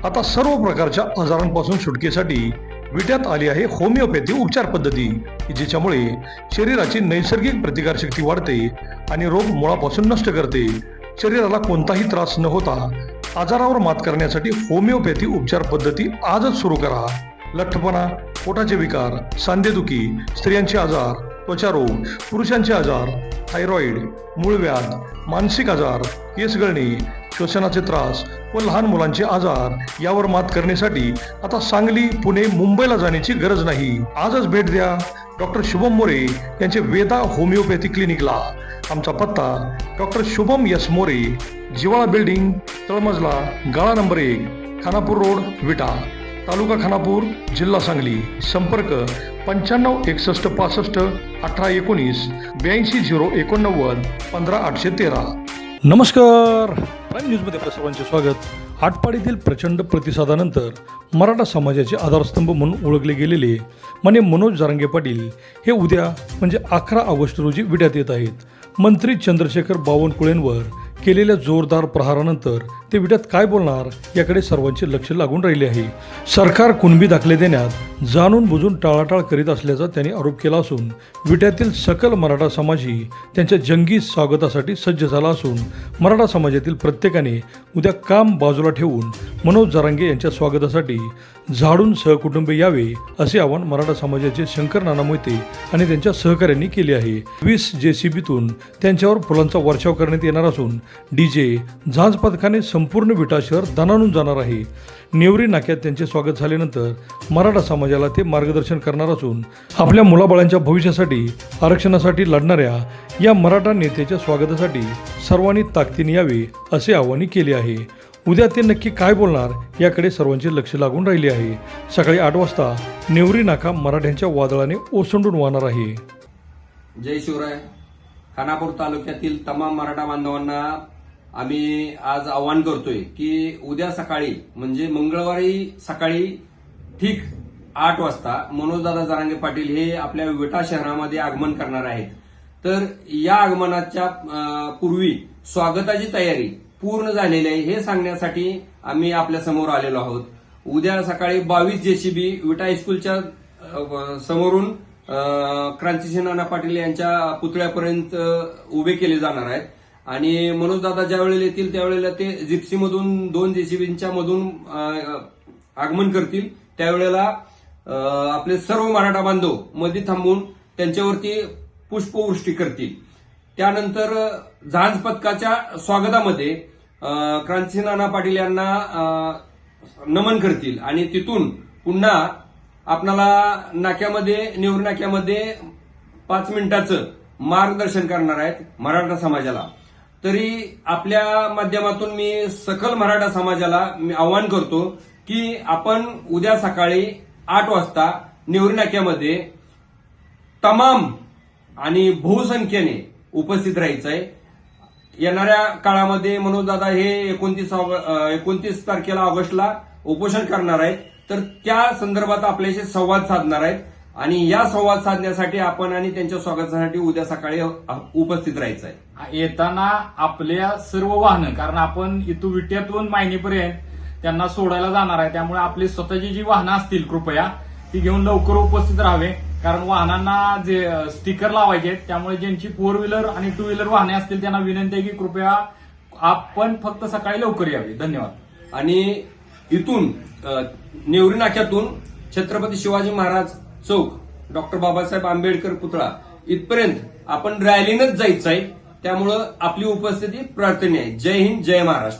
आता सर्व प्रकारच्या आजारांपासून सुटकेसाठी विट्यात आली आहे होमिओपॅथी उपचार पद्धती, जिच्यामुळे शरीराची नैसर्गिक प्रतिकारशक्ती वाढते आणि रोग मुळापासून नष्ट करते. शरीराला कोणताही त्रास न होता आजारावर मात करण्यासाठी होमिओपॅथी उपचार पद्धती आजच सुरू करा. लठ्ठपणा, पोटाचे विकार, सांधेदुखी, स्त्रियांचे आजार, त्वचारोग, पुरुषांचे आजार, थायरॉइड, मूळव्याध, मानसिक आजार, केस गळणे, श्वसनाचे त्रास व लहान मुलांचे आजार यावर मात करण्यासाठी आता सांगली, पुणे, मुंबईला जाण्याची गरज नाही. आजच भेट द्या डॉक्टर शुभम मोरे यांचे वेदा होमिओपॅथी क्लिनिकला. आमचा पत्ता डॉक्टर शुभम एस मोरे, जिवाळा बिल्डिंग, तळमजला, गाळा नंबर 1, खानापूर रोड, विटा, तालुका खानापूर, जिल्हा सांगली. संपर्क 95 61 65 18 19 82 089 15 813. नमस्कार, प्राईम न्यूजमध्ये आपल्या सर्वांचे स्वागत. आटपाडीतील प्रचंड प्रतिसादानंतर मराठा समाजाचे आधारस्तंभ म्हणून ओळखले गेलेले माननीय मनोज जरांगे पाटील हे उद्या म्हणजे 11 ऑगस्ट रोजी विट्यात येत आहेत. मंत्री चंद्रशेखर बावनकुळेंवर केलेल्या जोरदार प्रहारानंतर ते विट्यात काय बोलणार याकडे सर्वांचे लक्ष लागून राहिले आहे. सरकार कुणबी दाखले देण्यात जाणून बुजून टाळाटाळ करीत असल्याचा त्यांनी आरोप केला असून विट्यातील सकल मराठा समाजही त्यांच्या जंगी स्वागतासाठी सज्ज झाला असून मराठा समाजातील प्रत्येकाने उद्या काम बाजूला ठेवून मनोज जरांगे यांच्या स्वागतासाठी झाडून सहकुटुंबे यावे असे आवाहन मराठा समाजाचे शंकर नाना मोहिते आणि त्यांच्या सहकाऱ्यांनी केले आहे. 20 JCBतून त्यांच्यावर फुलांचा वर्षाव करण्यात येणार असून DJ, झांज पथकाने संपूर्ण विटा शहर दणाणून जाणार आहे. नेवरी नाक्यात त्यांचे स्वागत झाल्यानंतर मराठा समाजाला ते मार्गदर्शन करणार असून आपल्या मुलाबाळांच्या भविष्यासाठी आरक्षणासाठी लढणाऱ्या या मराठा नेत्याच्या स्वागतासाठी सर्वांनी ताकदीने यावे असे आवाहन केले आहे. उद्या ते नक्की काय बोलणार याकडे सर्वांचे लक्ष लागून राहिले आहे. सकाळी 8 वाजता नेवरी नाका मराठ्यांच्या वादळाने ओसंडून वाहणार आहे. जय शिवराय. खानापूर तालुक्यातील तमाम मराठा बांधवांना आम्ही आज आवाहन करतोय की उद्या सकाळी म्हणजे मंगळवारी सकाळी ठीक 8 वाजता मनोजदादा जरांगे पाटील हे आपल्या विटा शहरामध्ये आगमन करणार आहेत. तर या आगमनाच्या पूर्वी स्वागताची तयारी पूर्ण झालेली आहे हे सांगण्यासाठी आम्ही आपल्या समोर आलेलो आहोत. उद्या सकाळी 22 JCB विटा हायस्कूलच्या समोरून क्रांतिसिंह नाना पाटील यांच्या पुतळ्यापर्यंत उभे केले जाणार आहेत आणि मनोजदादा ज्या वेळेला येतील त्यावेळेला ते जिप्सीमधून 2 JCBच्या मधून आगमन करतील. त्यावेळेला आपले सर्व मराठा बांधव मध्ये थांबून त्यांच्यावरती पुष्पवृष्टी करतील. त्यानंतर झांज पथकाच्या स्वागतामध्ये क्रांतिसिंह नाना पाटील यांना नमन करतील आणि तिथून पुन्हा आपणाला नाक्यामध्ये नेवरी नाक्यामध्ये 5 मिनिटाचं मार्गदर्शन करणार आहेत मराठा समाजाला. तरी आपल्या माध्यमातून मी सकल मराठा समाजाला मी आवाहन करतो की आपण उद्या सकाळी 8 वाजता नेवरी नाक्यामध्ये तमाम आणि बहुसंख्येने उपस्थित राहायचं आहे. येणाऱ्या काळामध्ये मनोजदादा हे 29 तारखेला ऑगस्टला उपोषण करणार आहेत. तर त्या संदर्भात आपल्याशी संवाद साधणार आहेत आणि या संवाद साधण्यासाठी आपण आणि त्यांच्या स्वागतासाठी उद्या सकाळी उपस्थित राहायचं आहे. येताना आपल्या सर्व वाहनं, कारण आपण इथून विट्यातून मायनीपर्यंत त्यांना सोडायला जाणार आहे, त्यामुळे आपली स्वतःची जी वाहनं असतील कृपया ती घेऊन लवकर उपस्थित राहावे. कारण वाहनांना जे स्टिकर लावायचे आहेत त्यामुळे ज्यांची 4 व्हीलर आणि 2 व्हीलर वाहने असतील त्यांना विनंती आहे की कृपया आपण फक्त सकाळी लवकर यावे. धन्यवाद. आणि इथून नेवरी नाक्यातून छत्रपती शिवाजी महाराज चौक, डॉक्टर बाबासाहेब आंबेडकर पुतळा इथपर्यंत आपण रॅलीनच जायचं आहे. त्यामुळं आपली उपस्थिती प्रार्थनीय आहे. जय हिंद, जय महाराष्ट्र.